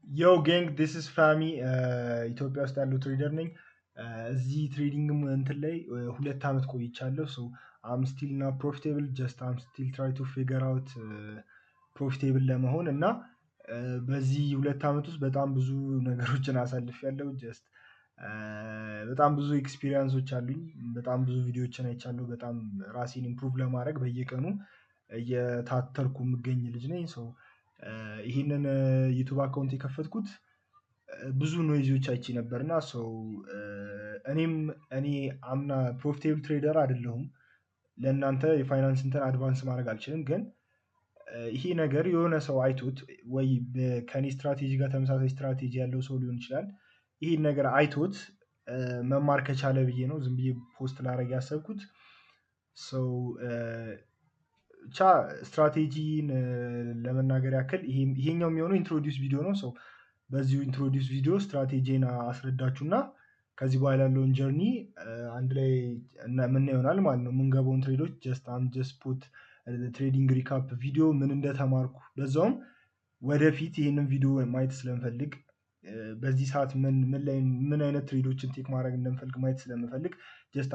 Yo gang, this is Fami. ኢትዮጵያ ውስጥ ያለው ትሬደር ነኝ። እዚህ ትሬዲንግ እንትን ላይ 2 ዓመት ቆይቻለሁ። ሶ አም ስቲል ና ፕሮፊቴብል ጀስት አም ስቲል ትራይ ቱ ፊገር አውት ፕሮፊቴብል ለመሆን እና በዚህ 2 ዓመት ውስጥ በጣም ብዙ ነገሮችን አሳልፌያለሁ። ጀስት በጣም ብዙ ኤክስፒሪየንሶች አሉኝ። በጣም ብዙ ቪዲዮዎችን አይቻለሁ። በጣም ራሴን ኢምፕሩቭ ለማድረግ በየቀኑ እየታተርኩ የምገኝ ልጅ ነኝ። ሶ ይህንን ዩቱብ አካውንት የከፈትኩት ብዙ ኖይዞች አይቼ ነበር እና ሰው እኔ አምና ፕሮፊቴብል ትሬደር አይደለሁም። ለእናንተ የፋይናንስ እንትን አድቫንስ ማድረግ አልችልም። ግን ይሄ ነገር የሆነ ሰው አይቶት ወይ ከኔ ስትራቴጂ ጋር ተመሳሳይ ስትራቴጂ ያለው ሰው ሊሆን ይችላል። ይሄን ነገር አይቶት መማር ከቻለ ብዬ ነው ዝም ብዬ ፖስት ላደርግ ያሰብኩት። ሰው ብቻ ስትራቴጂን ለመናገር ያክል ይሄኛው የሚሆነው ኢንትሮዲውስ ቪዲዮ ነው። ሰው በዚሁ ኢንትሮዲውስ ቪዲዮ ስትራቴጂን አስረዳችሁና ከዚህ በኋላ ያለውን ጀርኒ አንድ ላይ ምን ይሆናል ማለት ነው። የምንገባውን ትሬዶች ጀስት ፑት ትሬዲንግ ሪካፕ ቪዲዮ ምን እንደተማርኩ በዛውም ወደፊት ይህንን ቪዲዮ ማየት ስለምፈልግ በዚህ ሰዓት ምን አይነት ትሬዶችን ቴክ ማድረግ እንደምፈልግ ማየት ስለምፈልግ ጀስት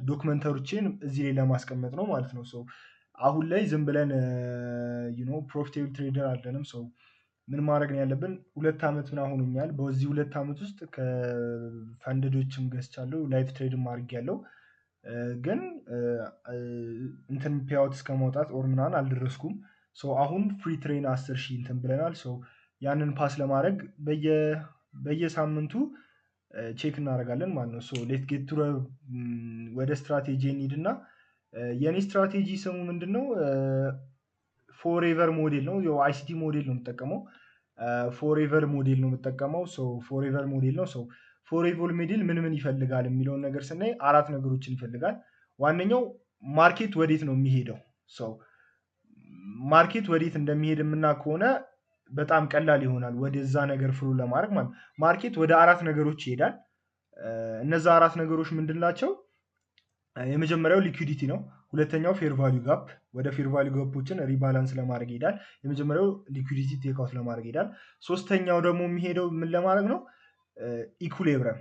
ዶክመንተሮችን እዚህ ላይ ለማስቀመጥ ነው ማለት ነው። ሰው አሁን ላይ ዝም ብለን ፕሮፊቴብል ትሬደር አለንም። ሰው ምን ማድረግ ነው ያለብን? 2 ዓመት ምናምን ሆኖኛል። በዚህ 2 ዓመት ውስጥ ከፈንድዶችም ገዝቻለሁ፣ ላይፍ ትሬድም አድርጌያለሁ። ግን እንትን ፔይአውት እስከ ማውጣት ኦር ምናምን አልደረስኩም። አሁን ፍሪ ትሬን 10,000 እንትን ብለናል። ያንን ፓስ ለማድረግ በየሳምንቱ ቼክ እናደርጋለን ማለት ነው። ሌት ጌት ወደ ስትራቴጂ እንሂድና የኔ ስትራቴጂ ስሙ ምንድነው? ፎሬቨር ሞዴል ነው። አይሲቲ ሞዴል ነው የምጠቀመው። ፎሬቨር ሞዴል ነው የምጠቀመው። ፎሬቨር ሞዴል ነው። ፎሬቨር ሞዴል ምን ይፈልጋል የሚለውን ነገር ስናይ 4 ነገሮችን ይፈልጋል። ዋነኛው ማርኬት ወዴት ነው የሚሄደው። ማርኬት ወዴት እንደሚሄድ የምናውቅ ከሆነ በጣም ቀላል ይሆናል ወደዛ ነገር ፍሎ ለማድረግ ማለት ነው። ማርኬት ወደ 4 ነገሮች ይሄዳል። እነዛ 4 ነገሮች ምንድን ናቸው? የመጀመሪያው ሊኩዲቲ ነው። ሁለተኛው ፌር ቫልዩ ጋፕ፣ ወደ ፌር ቫልዩ ጋፖችን ሪባላንስ ለማድረግ ይሄዳል። የመጀመሪያው ሊኩዲቲ ቴክ አውት ለማድረግ ይሄዳል። ሶስተኛው ደግሞ የሚሄደው ምን ለማድረግ ነው? ኢኩሊብረም፣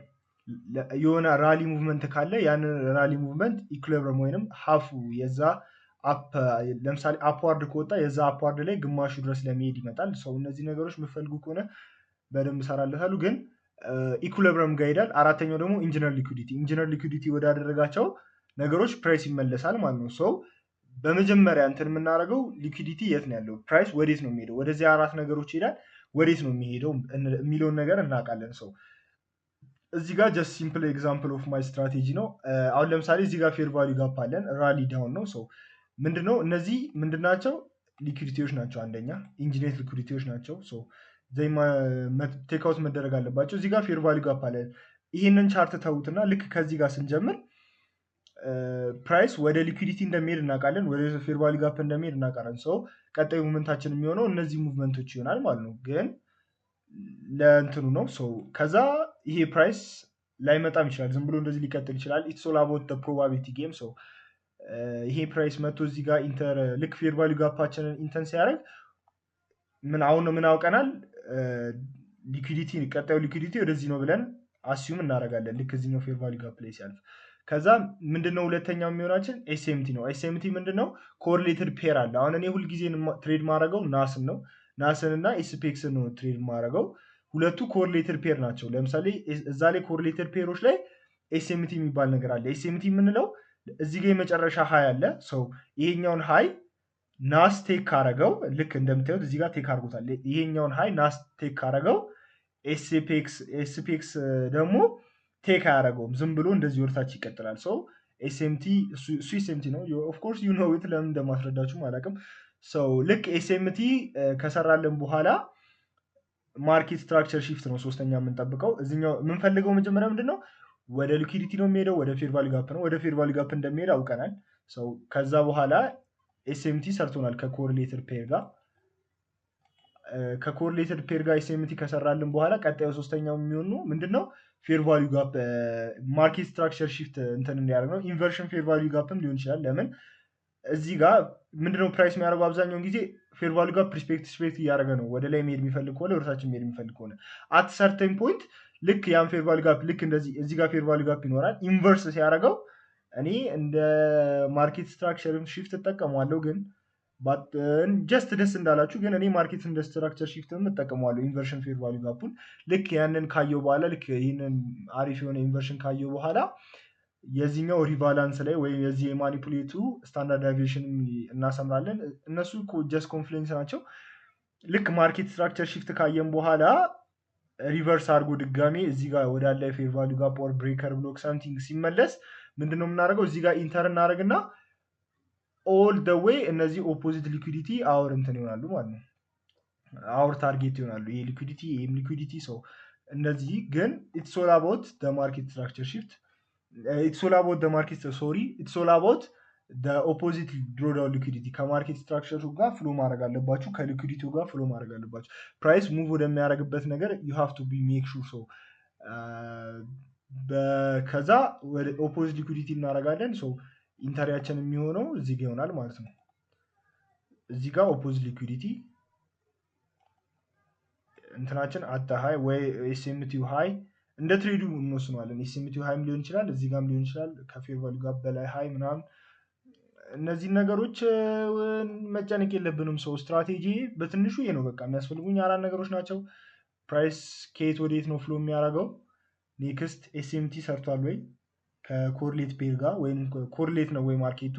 የሆነ ራሊ ሙቭመንት ካለ ያንን ራሊ ሙቭመንት ኢኩሊብረም ወይንም ሀፉ የዛ ለምሳሌ አፕዋርድ ከወጣ የዛ አፕዋርድ ላይ ግማሹ ድረስ ለመሄድ ይመጣል። እነዚህ ነገሮች የምፈልጉ ከሆነ በደንብ እሰራለታለሁ። ግን ኢኩሊብረም ጋር ይሄዳል። አራተኛው ደግሞ ኢንጂነር ሊኩዲቲ ወዳደረጋቸው ነገሮች ፕራይስ ይመለሳል ማለት ነው። በመጀመሪያ እንትን የምናደርገው ሊኩዲቲ የት ነው ያለው፣ ፕራይስ ወዴት ነው የሚሄደው፣ ወደዚህ 4 ነገሮች ይሄዳል፣ ወዴት ነው የሚሄደው የሚለውን ነገር እናውቃለን። እዚህ ጋር ጀስት ሲምፕል ኤግዛምፕል ኦፍ ማይ ስትራቴጂ ነው። አሁን ለምሳሌ እዚህ ጋር ፌር ቫልዩ ጋፕ አለን፣ ራሊ ዳውን ነው። ምንድነው እነዚህ ምንድናቸው? ሊኩዲቲዎች ናቸው። አንደኛ ኢንጂኔት ሊኩዲቲዎች ናቸው። ቴክ አውት መደረግ አለባቸው። እዚህ ጋር ፌር ቫልዩ ጋፕ አለን። ይህንን ቻርት ተውትና ልክ ከዚህ ጋር ስንጀምር ፕራይስ ወደ ሊኩዲቲ እንደሚሄድ እናውቃለን፣ ወደ ፌር ቫልዩ ጋፕ እንደሚሄድ እናውቃለን። ቀጣዩ ሙቭመንታችን የሚሆነው እነዚህ ሙቭመንቶች ይሆናል ማለት ነው። ግን ለእንትኑ ነው። ከዛ ይሄ ፕራይስ ላይመጣም ይችላል፣ ዝም ብሎ እንደዚህ ሊቀጥል ይችላል። ኢትስ ኦል አባውት ፕሮባቢሊቲ ጌም። ይሄ ፕራይስ መጥቶ እዚህ ጋር ልክ ፌር ቫልዩ ጋፓችንን ኢንተን ሲያደርግ ምን አውቀናል? ሊኩዲቲ ቀጣዩ ሊኩዲቲ ወደዚህ ነው ብለን አሲዩም እናደርጋለን፣ ልክ እዚህኛው ፌር ቫልዩ ጋፕ ላይ ሲያልፍ። ከዛ ምንድነው ሁለተኛው የሚሆናችን ኤስኤምቲ ነው። ኤስኤምቲ ምንድነው? ኮሪሌትድ ፔር አለ። አሁን እኔ ሁልጊዜ ትሬድ ማድረገው ናስን ነው። ናስን እና ኤስፔክስን ነው ትሬድ ማድረገው። ሁለቱ ኮሪሌትድ ፔር ናቸው። ለምሳሌ እዛ ላይ ኮሪሌትድ ፔሮች ላይ ኤስኤምቲ የሚባል ነገር አለ። ኤስኤምቲ የምንለው እዚህ ጋር የመጨረሻ ሀይ አለ። ይሄኛውን ሀይ ናስ ቴክ ካረገው፣ ልክ እንደምታዩት እዚህ ጋር ቴክ አድርጎታል። ይሄኛውን ሀይ ናስ ቴክ ካረገው ኤስፔክስ ደግሞ ቴክ አያደረገውም፣ ዝም ብሎ እንደዚህ ወደታች ይቀጥላል። ኤስኤምቲ እሱ ኤስኤምቲ ነው። ኦፍኮርስ ዩ ኖው ኢት፣ ለምን እንደማስረዳችሁም አላውቅም። ልክ ኤስኤምቲ ከሰራለን በኋላ ማርኬት ስትራክቸር ሺፍት ነው ሶስተኛ የምንጠብቀው። እዚኛው የምንፈልገው መጀመሪያ ምንድነው? ወደ ሊኩዲቲ ነው የሚሄደው፣ ወደ ፌር ቫልዩ ጋፕ ነው። ወደ ፌር ቫልዩ ጋፕ እንደሚሄድ አውቀናል። ከዛ በኋላ ኤስኤምቲ ሰርቶናል ከኮሪሌትድ ፔር ጋር። ከኮሪሌትድ ፔር ጋር ኤስኤምቲ ከሰራልን በኋላ ቀጣዩ ሶስተኛው የሚሆኑ ምንድነው? ፌር ቫልዩ ጋፕ ማርኬት ስትራክቸር ሺፍት እንትን እንዲያደርግ ነው። ኢንቨርሽን ፌር ቫልዩ ጋፕም ሊሆን ይችላል። ለምን እዚህ ጋር ምንድነው ፕራይስ የሚያደርገው? አብዛኛውን ጊዜ ፌር ቫልዩ ጋፕ ሪስፔክት እያደረገ ነው ወደ ላይ መሄድ የሚፈልግ ከሆነ ወደታችን መሄድ የሚፈልግ ከሆነ አት ሰርተን ፖይንት ልክ ያን ፌር ቫልዩ ጋፕ ልክ እንደዚህ እዚህ ጋር ፌር ቫልዩ ጋፕ ይኖራል። ኢንቨርስ ሲያደርገው እኔ እንደ ማርኬት ስትራክቸር ሽፍት እጠቀመዋለሁ፣ ግን ጀስት ደስ እንዳላችሁ ግን እኔ ማርኬት እንደ ስትራክቸር ሽፍት እጠቀመዋለሁ ኢንቨርሽን ፌር ቫልዩ ጋፑን። ልክ ያንን ካየው በኋላ ልክ ይህንን አሪፍ የሆነ ኢንቨርሽን ካየው በኋላ የዚህኛው ሪቫላንስ ላይ ወይም የዚህ የማኒፑሌቱ ስታንዳርድ ዴቪዬሽን እናሰምራለን። እነሱ ጀስት ኮንፍሉንስ ናቸው። ልክ ማርኬት ስትራክቸር ሽፍት ካየን በኋላ ሪቨርስ አድርጎ ድጋሜ እዚህ ጋር ወዳለ ፌር ቫልዩ ጋፕ ኦር ብሬከር ብሎክ ሳምቲንግ ሲመለስ ምንድነው የምናደርገው? እዚህ ጋር ኢንተር እናደርግና ኦል ደ ዌይ እነዚህ ኦፖዚት ሊኩዲቲ አወር እንትን ይሆናሉ ማለት ነው፣ አወር ታርጌት ይሆናሉ። ይሄ ሊኩዲቲ ይሄም ሊኩዲቲ ሰው እነዚህ ግን ኢትስ ኦል አባውት ደ ማርኬት ስትራክቸር ሽፍት ኢትስ ኦል አባውት ደ ማርኬት ሶሪ ኢትስ ኦል አባውት ደ ኦፖዚት ድሮዳውን ሊኩዲቲ። ከማርኬት ስትራክቸሩ ጋር ፍሎ ማድረግ አለባችሁ፣ ከሊኩዲቲው ጋር ፍሎ ማድረግ አለባችሁ። ፕራይስ ሙቭ ወደሚያደርግበት ነገር ዩ ሃቭ ቱ ቢ ሜክ ሹር። ሶ ከዛ ወደ ኦፖዚት ሊኩዲቲ እናደርጋለን። ሶ ኢንተሪያችን የሚሆነው እዚህ ጋር ይሆናል ማለት ነው። እዚህ ጋር ኦፖዚት ሊኩዲቲ እንትናችን አታ ሃይ ወይ ኤስኤምቲው ሃይ እንደ ትሬዱ እንወስነዋለን። ኤስኤምቲው ሃይም ሊሆን ይችላል፣ እዚህ ጋርም ሊሆን ይችላል፣ ከፌር ቫልዩ ጋር በላይ ሃይ ምናምን። እነዚህን ነገሮች መጨነቅ የለብንም። ሰው ስትራቴጂ በትንሹ ይሄ ነው። በቃ የሚያስፈልጉኝ 4 ነገሮች ናቸው። ፕራይስ ከየት ወዴት ነው ፍሎ የሚያደርገው? ኔክስት ኤስኤምቲ ሰርቷል ወይ ከኮርሌት ፔር ጋር ወይም ኮርሌት ነው ወይ ማርኬቱ?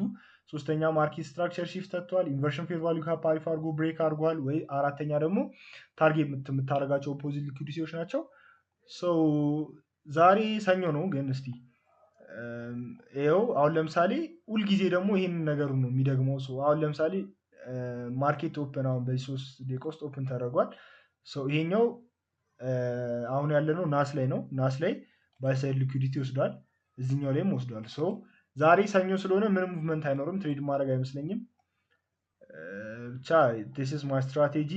ሶስተኛ ማርኬት ስትራክቸር ሽፍት ሰጥቷል። ኢንቨርሽን ፌር ቫልዩ ካፕ አሪፍ አድርጎ ብሬክ አድርጓል ወይ? አራተኛ ደግሞ ታርጌት የምታደርጋቸው ኦፖዚት ሊኩዲቲዎች ናቸው። ሰው ዛሬ ሰኞ ነው፣ ግን እስቲ ይኸው አሁን ለምሳሌ ሁልጊዜ ደግሞ ይህን ነገሩን ነው የሚደግመው። አሁን ለምሳሌ ማርኬት ኦፕን አሁን በዚህ 3 ደቂቃ ውስጥ ኦፕን ተደርጓል። ይሄኛው አሁን ያለነው ናስ ላይ ነው። ናስ ላይ ባይሳይድ ሊኩዲቲ ወስዷል፣ እዚኛው ላይም ወስዷል። ዛሬ ሰኞ ስለሆነ ምንም ሙቭመንት አይኖርም፣ ትሬድ ማድረግ አይመስለኝም። ብቻ ዲስ ኢዝ ማይ ስትራቴጂ።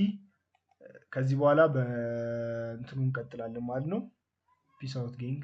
ከዚህ በኋላ በእንትኑ እንቀጥላለን ማለት ነው። ፒስ አውት ጌንግ